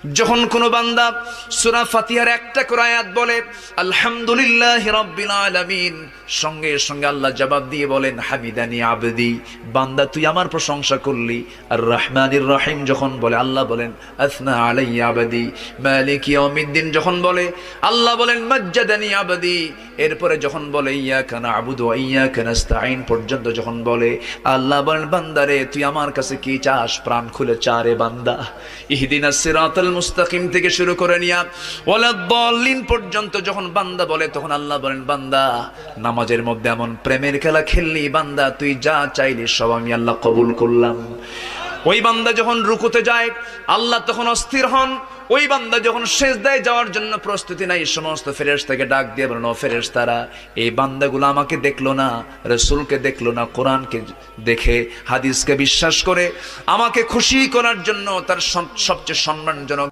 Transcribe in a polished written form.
যখন কোনো বান্দা সূরা ফাতিহার একটা করে আয়াত বলে আলহামদুলিল্লাহি রাব্বিল আলামিন, সঙ্গে সঙ্গে আল্লাহ জবাব দিয়ে বলেন হামিদানি আবদি, বান্দা তুই আমার প্রশংসা করলি। আর রহমানির রহিম যখন বলে আল্লাহ বলেন আসনা আলাইয়া আবদি। মালিক ইয়াউমিদ্দিন যখন বলে আল্লাহ বলেন মাজ্জাদানি আবদি। এরপরে যখন বলে ইয়াকা না'বুদু ওয়া ইয়াকা নাস্তাঈন পর্যন্ত যখন বলে আল্লাহ বলেন বান্দারে তুই আমার কাছে কি চাস, প্রাণ খুলে চারে বান্দা। ইহদিনাস সিরাতাল মুস্তাকিম থেকে শুরু করে নিয়া ওয়ালাদ-দাল্লিন পর্যন্ত যখন বান্দা বলে তখন আল্লাহ বলেন বান্দা নামাজের মধ্যে এমন প্রেমের খেলা খেললি বান্দা, তুই যা চাইলি সব আমি আল্লাহ কবুল করলাম। ওই বান্দা যখন রুকুতে যায় আল্লাহ তখন অস্থির হন। ওই বান্দা যখন সিজদায় যাওয়ার জন্য প্রস্তুতি নাই, সমস্ত ফেরেশতাকে ডাক দিয়ে বলেন ও ফেরেশতারা, এই বান্দাগুলো আমাকে দেখলো না, রাসূলকে দেখলো না, কোরআনকে দেখে হাদিসকে বিশ্বাস করে আমাকে খুশি করার জন্য তার সবচেয়ে সম্মানজনক